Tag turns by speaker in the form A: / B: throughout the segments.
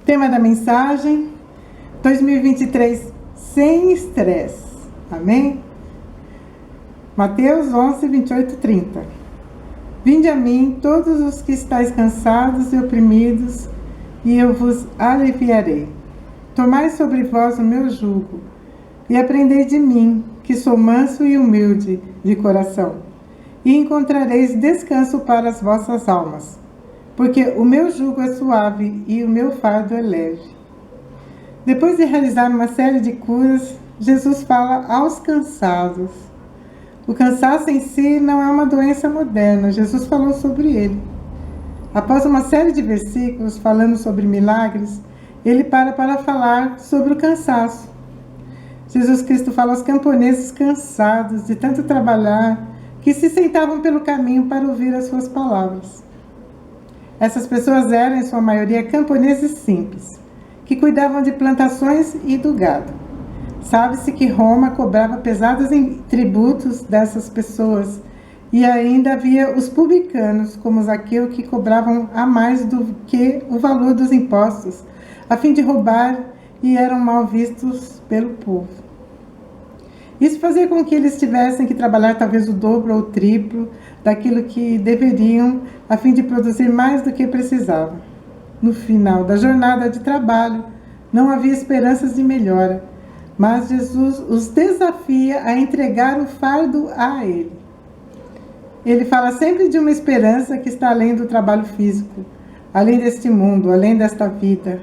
A: Tema da mensagem: 2023 sem estresse. Amém? Mateus 11, 28, 30. Vinde a mim, todos os que estáis cansados e oprimidos, e eu vos aliviarei. Tomai sobre vós o meu jugo, e aprendei de mim, que sou manso e humilde de coração, e encontrareis descanso para as vossas almas, porque o meu jugo é suave e o meu fardo é leve. Depois de realizar uma série de curas, Jesus fala aos cansados. O cansaço em si não é uma doença moderna, Jesus falou sobre ele. Após uma série de versículos falando sobre milagres, ele para falar sobre o cansaço. Jesus Cristo fala aos camponeses cansados de tanto trabalhar, que se sentavam pelo caminho para ouvir as suas palavras. Essas pessoas eram, em sua maioria, camponeses simples, que cuidavam de plantações e do gado. Sabe-se que Roma cobrava pesados tributos dessas pessoas, e ainda havia os publicanos, como Zaqueu, que cobravam a mais do que o valor dos impostos, a fim de roubar, e eram mal vistos pelo povo. Isso fazia com que eles tivessem que trabalhar talvez o dobro ou o triplo daquilo que deveriam, a fim de produzir mais do que precisavam. No final da jornada de trabalho, não havia esperanças de melhora, mas Jesus os desafia a entregar o fardo a Ele. Ele fala sempre de uma esperança que está além do trabalho físico, além deste mundo, além desta vida.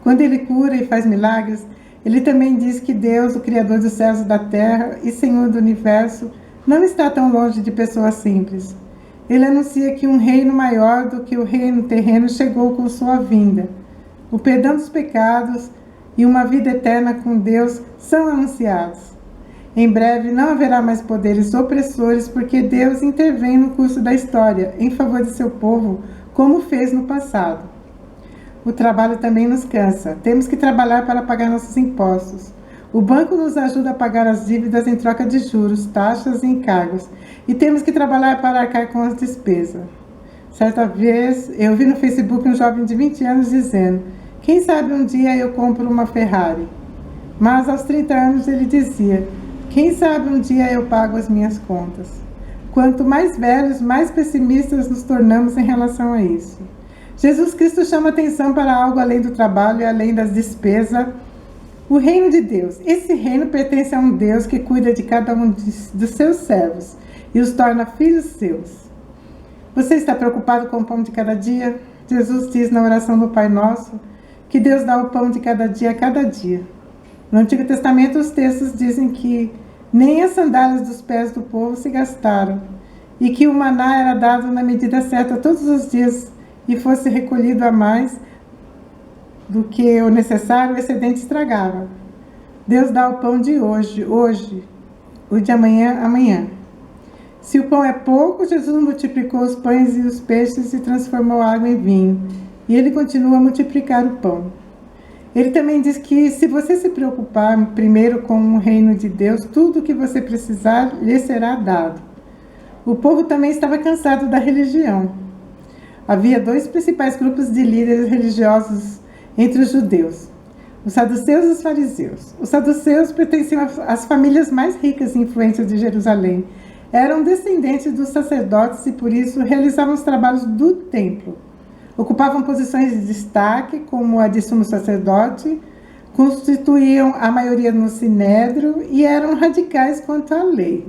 A: Quando Ele cura e faz milagres, Ele também diz que Deus, o Criador dos céus e da terra e Senhor do universo, não está tão longe de pessoas simples. Ele anuncia que um reino maior do que o reino terreno chegou com sua vinda. O perdão dos pecados e uma vida eterna com Deus são anunciados. Em breve não haverá mais poderes opressores, porque Deus intervém no curso da história em favor de seu povo, como fez no passado. O trabalho também nos cansa. Temos que trabalhar para pagar nossos impostos. O banco nos ajuda a pagar as dívidas em troca de juros, taxas e encargos. E temos que trabalhar para arcar com as despesas. Certa vez, eu vi no Facebook um jovem de 20 anos dizendo: quem sabe um dia eu compro uma Ferrari. Mas aos 30 anos ele dizia: quem sabe um dia eu pago as minhas contas. Quanto mais velhos, mais pessimistas nos tornamos em relação a isso. Jesus Cristo chama atenção para algo além do trabalho e além das despesas. O reino de Deus. Esse reino pertence a um Deus que cuida de cada um dos seus servos e os torna filhos seus. Você está preocupado com o pão de cada dia? Jesus diz na oração do Pai Nosso que Deus dá o pão de cada dia a cada dia. No Antigo Testamento, os textos dizem que nem as sandálias dos pés do povo se gastaram e que o maná era dado na medida certa todos os dias e fosse recolhido a mais do que o necessário, o excedente estragava. Deus dá o pão de hoje, o de amanhã, amanhã. Se o pão é pouco, Jesus multiplicou os pães e os peixes e transformou a água em vinho. E Ele continua a multiplicar o pão. Ele também diz que se você se preocupar primeiro com o reino de Deus, tudo o que você precisar lhe será dado. O povo também estava cansado da religião. Havia dois principais grupos de líderes religiosos entre os judeus: os saduceus e os fariseus. Os saduceus pertenciam às famílias mais ricas e influentes de Jerusalém. Eram descendentes dos sacerdotes e, por isso, realizavam os trabalhos do templo. Ocupavam posições de destaque, como a de sumo sacerdote, constituíam a maioria no sinédrio e eram radicais quanto à lei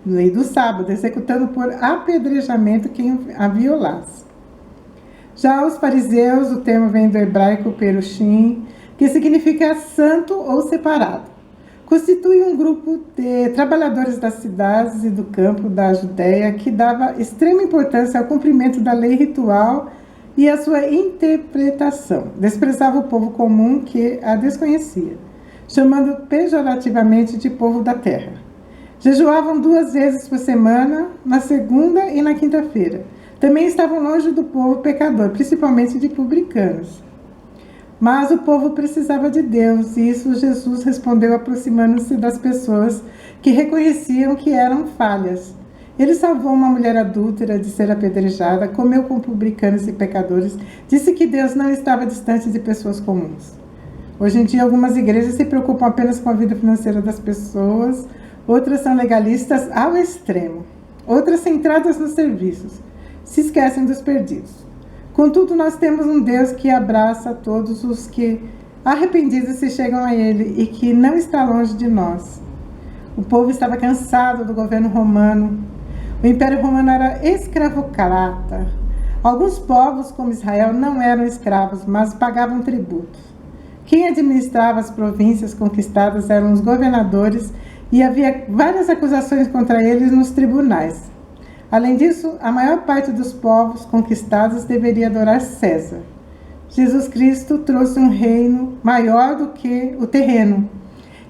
A: do sábado, executando por apedrejamento quem a violasse. Já os fariseus, o termo vem do hebraico perushim, que significa santo ou separado. Constitui um grupo de trabalhadores das cidades e do campo da Judéia que dava extrema importância ao cumprimento da lei ritual e à sua interpretação. Desprezava o povo comum que a desconhecia, chamando pejorativamente de povo da terra. Jejuavam 2 vezes por semana, na segunda e na quinta-feira. Também estavam longe do povo pecador, principalmente de publicanos. Mas o povo precisava de Deus, e isso Jesus respondeu aproximando-se das pessoas que reconheciam que eram falhas Ele salvou uma mulher adúltera de ser apedrejada, comeu com publicanos e pecadores, disse que Deus não estava distante de pessoas comuns. Hoje em dia, algumas igrejas se preocupam apenas com a vida financeira das pessoas, outras são legalistas ao extremo, outras centradas nos serviços, se esquecem dos perdidos. Contudo, nós temos um Deus que abraça todos os que arrependidos se chegam a Ele e que não está longe de nós. O povo estava cansado do governo romano. O Império Romano era escravocrata. Alguns povos, como Israel, não eram escravos, mas pagavam tributos. Quem administrava as províncias conquistadas eram os governadores e havia várias acusações contra eles nos tribunais. Além disso, a maior parte dos povos conquistados deveria adorar César. Jesus Cristo trouxe um reino maior do que o terreno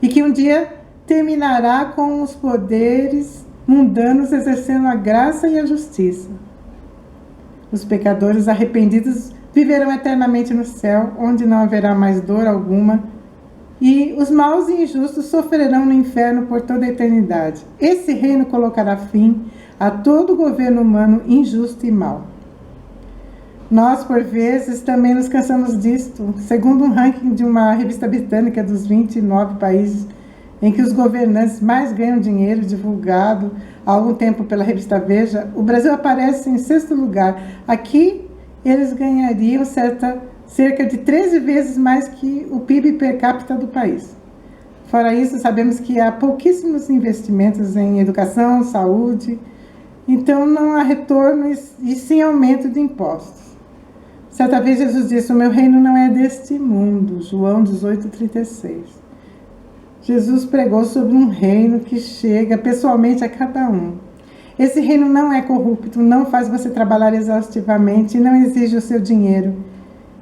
A: e que um dia terminará com os poderes mundanos exercendo a graça e a justiça. Os pecadores arrependidos viverão eternamente no céu, onde não haverá mais dor alguma, e os maus e injustos sofrerão no inferno por toda a eternidade. Esse reino colocará fim a todo governo humano injusto e mau. Nós, por vezes, também nos cansamos disto. Segundo um ranking de uma revista britânica dos 29 países em que os governantes mais ganham dinheiro, divulgado há algum tempo pela revista Veja, o Brasil aparece em 6º lugar. Aqui, eles ganhariam cerca de 13 vezes mais que o PIB per capita do país. Fora isso, sabemos que há pouquíssimos investimentos em educação, saúde, então não há retorno e sim aumento de impostos. Certa vez Jesus disse: o meu reino não é deste mundo, João 18:36. Jesus pregou sobre um reino que chega pessoalmente a cada um. Esse reino não é corrupto, não faz você trabalhar exaustivamente e não exige o seu dinheiro.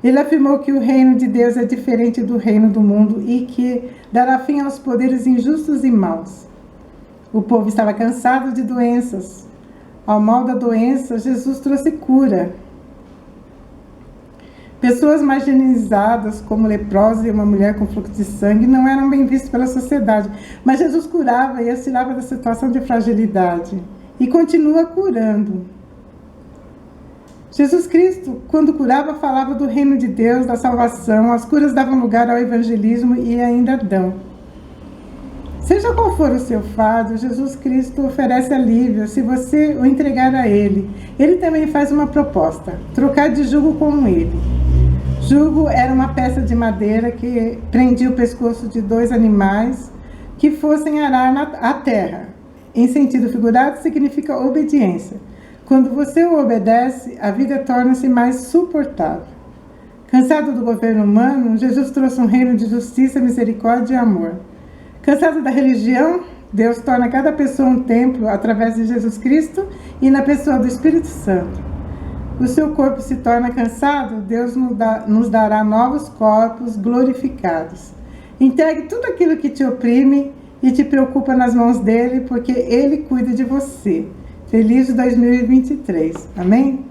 A: Ele afirmou que o reino de Deus é diferente do reino do mundo e que dará fim aos poderes injustos e maus. O povo estava cansado de doenças. Ao mal da doença, Jesus trouxe cura. Pessoas marginalizadas, como leprosos e uma mulher com fluxo de sangue, não eram bem vistas pela sociedade, mas Jesus curava e as tirava da situação de fragilidade e continua curando. Jesus Cristo, quando curava, falava do reino de Deus, da salvação. As curas davam lugar ao evangelismo e ainda dão. Seja qual for o seu fardo, Jesus Cristo oferece alívio se você o entregar a Ele. Ele também faz uma proposta: trocar de jugo com Ele. Jugo era uma peça de madeira que prendia o pescoço de 2 animais que fossem arar a terra. Em sentido figurado, significa obediência. Quando você o obedece, a vida torna-se mais suportável. Cansado do governo humano, Jesus trouxe um reino de justiça, misericórdia e amor. Cansado da religião, Deus torna cada pessoa um templo através de Jesus Cristo e na pessoa do Espírito Santo. O seu corpo se torna cansado, Deus nos dará novos corpos glorificados. Entregue tudo aquilo que te oprime e te preocupa nas mãos dele, porque ele cuida de você. Feliz 2023. Amém?